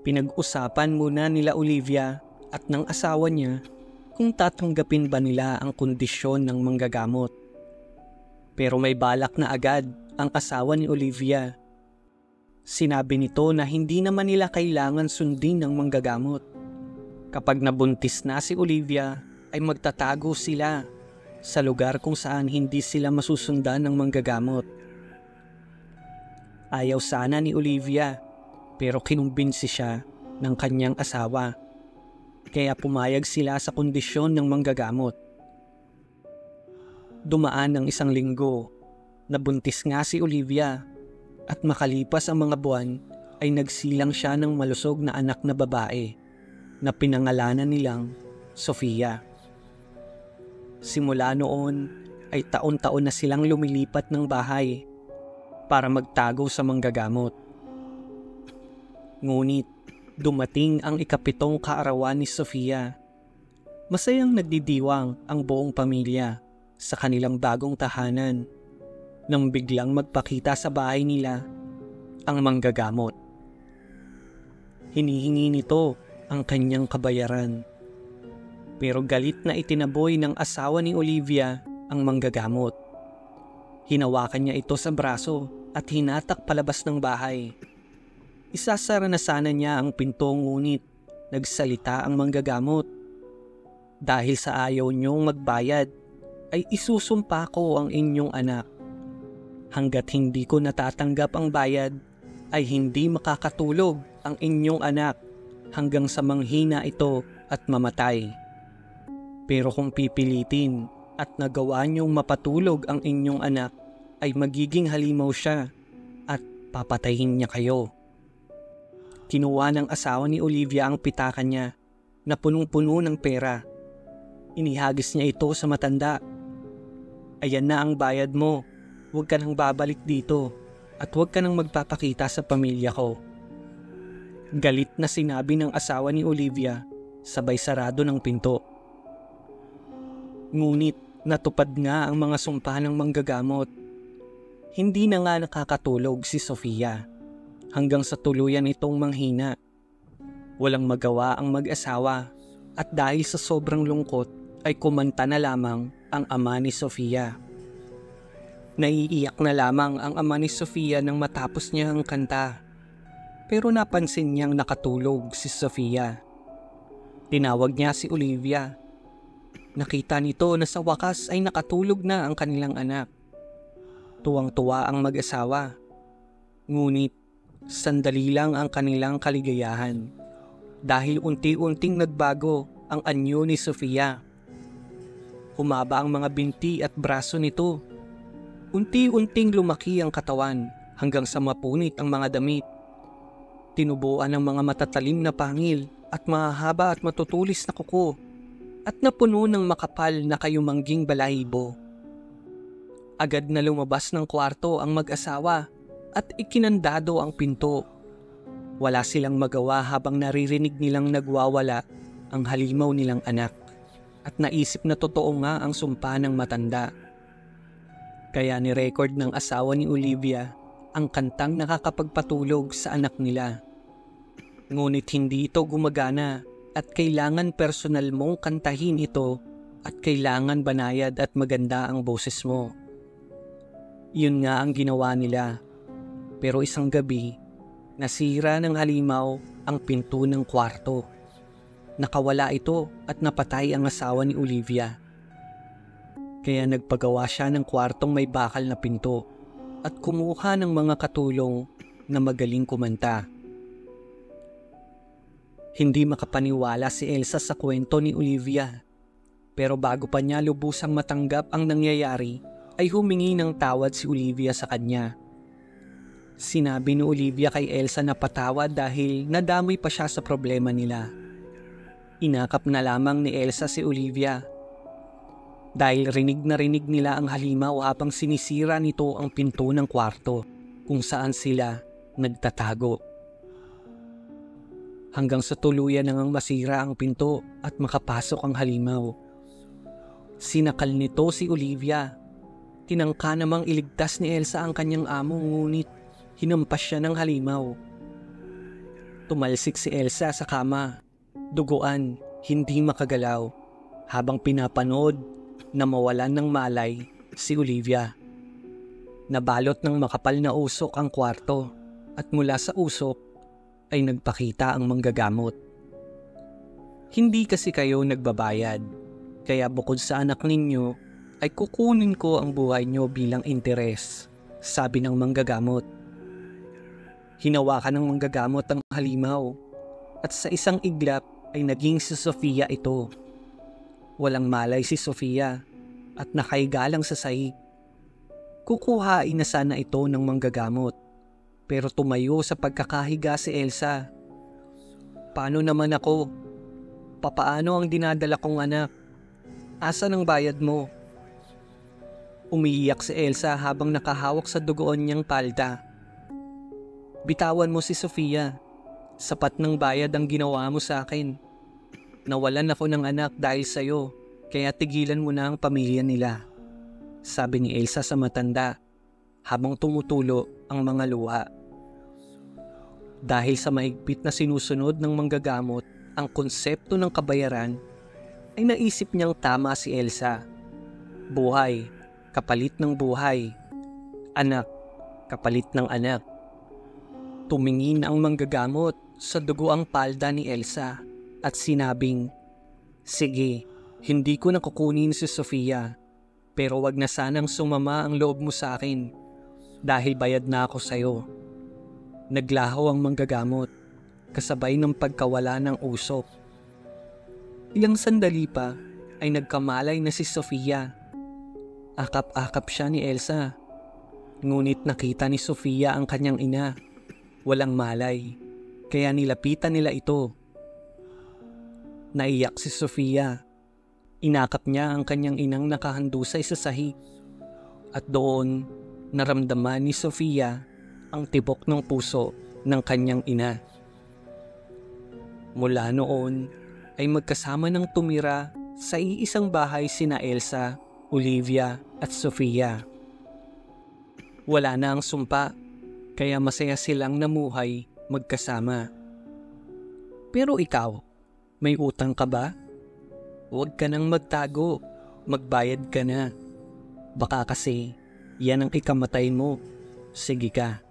Pinag-usapan muna nila Olivia at ng asawa niya kung tatanggapin ba nila ang kondisyon ng manggagamot. Pero may balak na agad ang asawa ni Olivia. Sinabi nito na hindi naman nila kailangan sundin ng manggagamot. Kapag nabuntis na si Olivia ay magtatago sila sa lugar kung saan hindi sila masusundan ng manggagamot. Ayaw sana ni Olivia pero kinumbinsi siya ng kanyang asawa. Kaya pumayag sila sa kondisyon ng manggagamot. Dumaan ng 1 linggo, nabuntis nga si Olivia at makalipas ang mga buwan ay nagsilang siya ng malusog na anak na babae na pinangalanan nilang Sofia. Simula noon ay taon-taon na silang lumilipat ng bahay para magtago sa manggagamot. Ngunit dumating ang 7th kaarawan ni Sofia. Masayang nagdidiwang ang buong pamilya sa kanilang bagong tahanan nang biglang magpakita sa bahay nila ang manggagamot. Hinihingi nito ang kanyang kabayaran. Pero galit na itinaboy ng asawa ni Olivia ang manggagamot. Hinawakan niya ito sa braso at hinatak palabas ng bahay. Isasara na sana niya ang pinto ngunit nagsalita ang manggagamot. Dahil sa ayaw niyong magbayad ay isusumpa ko ang inyong anak. Hanggat hindi ko natatanggap ang bayad ay hindi makakatulog ang inyong anak hanggang sa manghina ito at mamatay. Pero kung pipilitin at nagawa niyong mapatulog ang inyong anak ay magiging halimaw siya at papatayin niya kayo. Kinuha ng asawa ni Olivia ang pitaka niya na punong-puno ng pera. Inihagis niya ito sa matanda. Ayan na ang bayad mo. Huwag ka nang babalik dito at huwag ka nang magpapakita sa pamilya ko. Galit na sinabi ng asawa ni Olivia, sabay sarado ng pinto. Ngunit natupad nga ang mga sumpa ng manggagamot. Hindi na nga nakakatulog si Sofia hanggang sa tuluyan itong manghina. Walang magawa ang mag-asawa at dahil sa sobrang lungkot ay kumanta na lamang ang ama ni Sofia. Naiiyak na lamang ang ama ni Sofia nang matapos niya ang kanta. Pero napansin niyang nakatulog si Sofia. Tinawag niya si Olivia. Nakita nito na sa wakas ay nakatulog na ang kanilang anak. Tuwang-tuwa ang mag-asawa. Ngunit sandali lang ang kanilang kaligayahan dahil unti-unting nagbago ang anyo ni Sofia. Humaba ang mga binti at braso nito. Unti-unting lumaki ang katawan hanggang sa mapunit ang mga damit. Tinubuan ng mga matatalim na pangil at mahahaba at matutulis na kuko at napuno ng makapal na kayumangging balahibo. Agad na lumabas ng kwarto ang mag-asawa at ikinandado ang pinto. Wala silang magawa habang naririnig nilang nagwawala ang halimaw nilang anak at naisip na totoo nga ang sumpa ng matanda. Kaya ni-record ng asawa ni Olivia ang kantang nakakapagpatulog sa anak nila. Ngunit hindi ito gumagana at kailangan personal mong kantahin ito at kailangan banayad at maganda ang boses mo. Yun nga ang ginawa nila. Pero isang gabi, nasira ng halimaw ang pinto ng kwarto. Nakawala ito at napatay ang asawa ni Olivia. Kaya nagpagawa siya ng kwartong may bakal na pinto at kumuha ng mga katulong na magaling kumanta. Hindi makapaniwala si Elsa sa kwento ni Olivia. Pero bago pa niya lubusang matanggap ang nangyayari, ay humingi ng tawad si Olivia sa kanya. Sinabi ni Olivia kay Elsa na patawad dahil nadamay pa siya sa problema nila. Inakap na lamang ni Elsa si Olivia. Dahil rinig na rinig nila ang halimaw habang sinisira nito ang pinto ng kwarto kung saan sila nagtatago. Hanggang sa tuluyan nang masira ang pinto at makapasok ang halimaw. Sinakal nito si Olivia. Tinangka namang iligtas ni Elsa ang kanyang amo ngunit hinampas siya ng halimaw. Tumalsik si Elsa sa kama, duguan, hindi makagalaw, habang pinapanood na mawalan ng malay si Olivia. Nabalot ng makapal na usok ang kwarto at mula sa usok ay nagpakita ang manggagamot. Hindi kasi kayo nagbabayad, kaya bukod sa anak ninyo ay kukunin ko ang buhay nyo bilang interes, sabi ng manggagamot. Hinawakan ng manggagamot ang halimaw at sa isang iglap ay naging si Sofia ito. Walang malay si Sofia at nakaiga lang sa sahig. Kukuhain na sana ito ng manggagamot pero tumayo sa pagkakahiga si Elsa. Paano naman ako? Papaano ang dinadala kong anak? Asa ng bayad mo? Umiiyak si Elsa habang nakahawak sa dugoon niyang palda. Bitawan mo si Sofia. Sapat ng bayad ang ginawa mo sa akin. Nawalan ako ng anak dahil sa'yo, kaya tigilan mo na ang pamilya nila, sabi ni Elsa sa matanda habang tumutulo ang mga luha. Dahil sa maigpit na sinusunod ng manggagamot ang konsepto ng kabayaran, ay naisip niyang tama si Elsa. Buhay, kapalit ng buhay. Anak, kapalit ng anak. Tumingin ang manggagamot sa dugoang palda ni Elsa at sinabing, "Sige, hindi ko na kukunin si Sofia, pero wag na sanang sumama ang loob mo sa akin dahil bayad na ako sa'yo." Naglaho ang manggagamot, kasabay ng pagkawala ng usok. Ilang sandali pa ay nagkamalay na si Sofia. Akap-akap siya ni Elsa, ngunit nakita ni Sofia ang kanyang ina. Walang malay, kaya nilapitan nila ito. Naiyak si Sofia. Inakap niya ang kanyang inang nakahandusay sa sahig. At doon, naramdaman ni Sofia ang tibok ng puso ng kanyang ina. Mula noon, ay magkasama ng tumira sa iisang bahay sina Elsa, Olivia at Sofia. Wala na ang sumpa, kaya masaya silang namuhay magkasama. Pero ikaw, may utang ka ba? Huwag ka nang magtago, magbayad ka na. Baka kasi yan ang ikamatay mo. Sige ka.